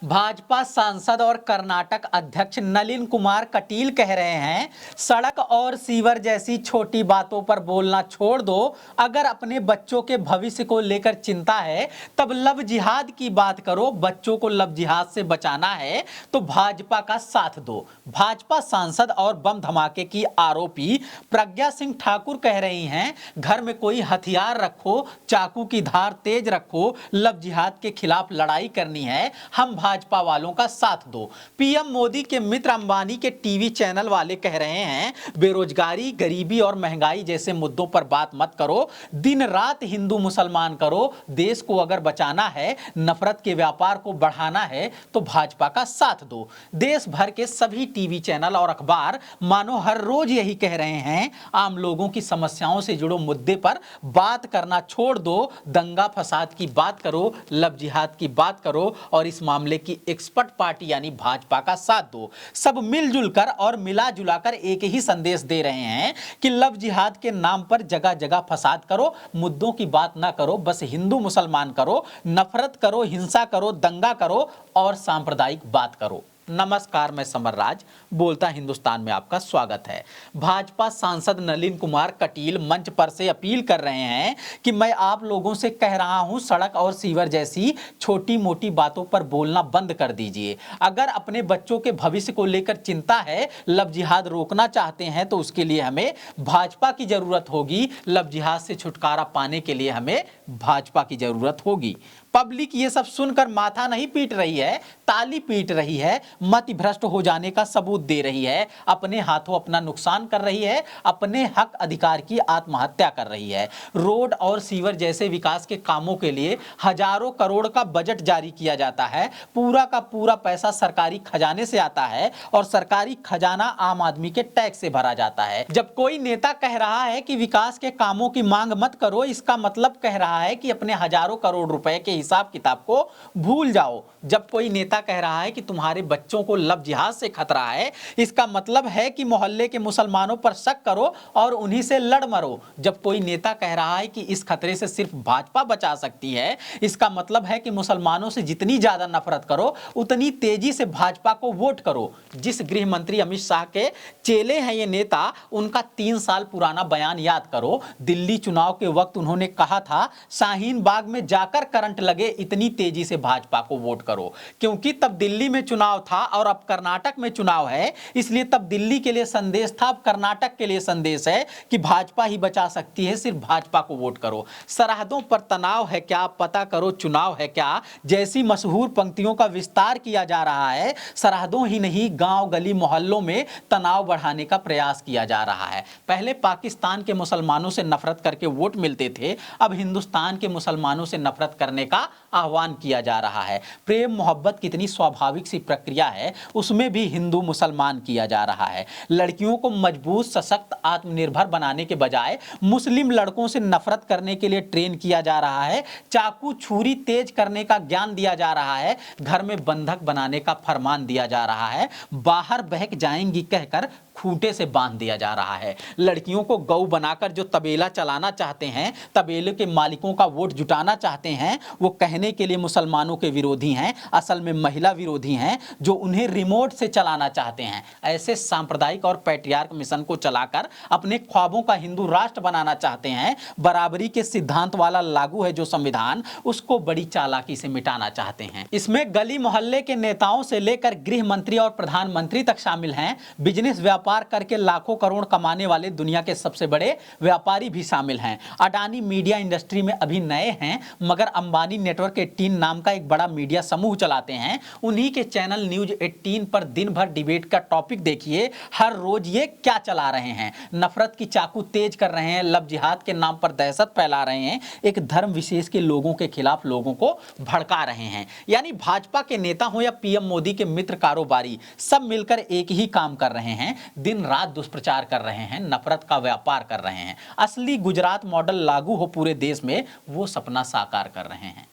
भाजपा सांसद और कर्नाटक अध्यक्ष नलिन कुमार कटील कह रहे हैं, सड़क और सीवर जैसी छोटी बातों पर बोलना छोड़ दो। अगर अपने बच्चों के भविष्य को लेकर चिंता है तब लव जिहाद की बात करो। बच्चों को लव जिहाद से बचाना है तो भाजपा का साथ दो। भाजपा सांसद और बम धमाके की आरोपी प्रज्ञा सिंह ठाकुर कह रही हैं, घर में कोई हथियार रखो, चाकू की धार तेज रखो, लव जिहाद के खिलाफ लड़ाई करनी है, हम भाजपा वालों का साथ दो। पीएम मोदी के मित्र अंबानी के टीवी चैनल वाले कह रहे हैं, बेरोजगारी, गरीबी और महंगाई जैसे मुद्दों पर बात मत करो, दिन रात हिंदू मुसलमान करो। देश को अगर बचाना है, नफरत के व्यापार को बढ़ाना है तो भाजपा का साथ दो। देश भर के सभी टीवी चैनल और अखबार मानो हर रोज यही कह रहे हैं, आम लोगों की समस्याओं से जुड़े मुद्दे पर बात करना छोड़ दो, दंगा फसाद की बात करो, लव जिहाद की बात करो और इस मामले की एक्सपर्ट पार्टी यानी भाजपा का साथ दो। सब मिलजुल कर और मिला जुलाकर एक ही संदेश दे रहे हैं कि लव जिहाद के नाम पर जगह जगह फसाद करो, मुद्दों की बात ना करो, बस हिंदू मुसलमान करो, नफरत करो, हिंसा करो, दंगा करो और सांप्रदायिक बात करो। नमस्कार, मैं समरराज बोलता हिंदुस्तान में आपका स्वागत है। भाजपा सांसद नलिन कुमार कटील मंच पर से अपील कर रहे हैं कि मैं आप लोगों से कह रहा हूं, सड़क और सीवर जैसी छोटी मोटी बातों पर बोलना बंद कर दीजिए। अगर अपने बच्चों के भविष्य को लेकर चिंता है, लव जिहाद रोकना चाहते हैं तो उसके लिए हमें भाजपा की जरूरत होगी। लव जिहाद से छुटकारा पाने के लिए हमें भाजपा की जरूरत होगी। पब्लिक ये सब सुनकर माथा नहीं पीट रही है, ताली पीट रही है, मति भ्रष्ट हो जाने का सबूत दे रही है, अपने हाथों अपना नुकसान कर रही है, अपने हक अधिकार की आत्महत्या कर रही है। रोड और सीवर जैसे विकास के कामों के लिए हजारों करोड़ का बजट जारी किया जाता है, पूरा का पूरा पैसा सरकारी खजाने से आता है और सरकारी खजाना आम आदमी के टैक्स से भरा जाता है। जब कोई नेता कह रहा है कि विकास के कामों की मांग मत करो, इसका मतलब कह रहा है कि अपने हजारों करोड़ रुपए के हिसाब किताब को भूल जाओ। जब कोई नेता कह रहा है कि तुम्हारे बच्चों को लव जिहाद से खतरा है, इसका मतलब है कि मोहल्ले के मुसलमानों पर शक करो और उन्हीं से लड़ मरो। जब कोई नेता कह रहा है कि इस खतरे से सिर्फ भाजपा बचा सकती है, इसका मतलब है कि मुसलमानों से जितनी ज्यादा नफरत करो उतनी तेजी से भाजपा को वोट करो। जिस गृह मंत्री अमित शाह के चेले हैं ये नेता, उनका 3 साल पुराना बयान याद करो। दिल्ली चुनाव के वक्त उन्होंने कहा था, शाहीन बाग में जाकर करंट लगे, इतनी तेजी से भाजपा को वोट करो। क्योंकि तब दिल्ली में चुनाव था और अब कर्नाटक में चुनाव है, इसलिए तब दिल्ली के लिए संदेश था, अब कर्नाटक के लिए संदेश है कि भाजपा ही बचा सकती है, सिर्फ भाजपा को वोट करो। सरहदों पर तनाव है क्या, पता करो चुनाव है क्या, जैसी मशहूर पंक्तियों का विस्तार किया जा रहा है। सरहदों ही नहीं, गांव गली मोहल्लों में तनाव बढ़ाने का प्रयास किया जा रहा है। पहले पाकिस्तान के मुसलमानों से नफरत करके वोट मिलते थे, अब हिंदुस्तान के मुसलमानों से नफरत करने का आह्वान किया जा रहा है। प्रेम मोहब्बत कितनी स्वाभाविक सी प्रक्रिया है, उसमें भी हिंदू मुसलमान किया जा रहा है। लड़कियों को मजबूत, सशक्त, आत्मनिर्भर बनाने के बजाय मुस्लिम लड़कों से नफरत करने के लिए ट्रेन किया जा रहा है। चाकू छुरी तेज करने का ज्ञान दिया जा रहा है, घर में बंधक बनाने का फरमान दिया जा रहा है, बाहर बहक जाएंगी कहकर खूंटे से बांध दिया जा रहा है। लड़कियों को गौ बनाकर जो तबेला चलाना चाहते हैं, तबेले के मालिकों का वोट जुटाना चाहते हैं, वो कहने के लिए मुसलमानों के विरोधी हैं, असल में महिला विरोधी हैं जो उन्हें रिमोट से चलाना चाहते हैं। ऐसे सांप्रदायिक और पैट्रियार्क मिशन को चलाकर अपने ख्वाबों का हिंदू राष्ट्र बनाना चाहते हैं। बराबरी के सिद्धांत वाला लागू है जो संविधान, उसको बड़ी चालाकी से मिटाना चाहते हैं। इसमें गली मोहल्ले के नेताओं से लेकर गृह मंत्री और प्रधानमंत्री तक शामिल हैं। बिजनेस व्यापार करके लाखों करोड़ कमाने वाले दुनिया के सबसे बड़े व्यापारी भी शामिल हैं। अडानी मीडिया इंडस्ट्री में अभी नए हैं, मगर अंबानी नेटवर्क 18 नाम का एक बड़ा मीडिया समूह चलाते हैं। उन्हीं के चैनल न्यूज 18 पर दिन भर डिबेट का टॉपिक देखिए, हर रोज ये क्या चला रहे हैं, नफरत की चाकू तेज कर रहे हैं, लव जिहाद के नाम पर दहशत फैला रहे हैं, एक धर्म विशेष के लोगों के खिलाफ लोगों को भड़का रहे हैं। यानी भाजपा के नेता हो या पीएम मोदी के मित्र कारोबारी, सब मिलकर एक ही काम कर रहे हैं, दिन रात दुष्प्रचार कर रहे हैं, नफरत का व्यापार कर रहे हैं। असली गुजरात मॉडल लागू हो पूरे देश में, वो सपना साकार कर रहे हैं।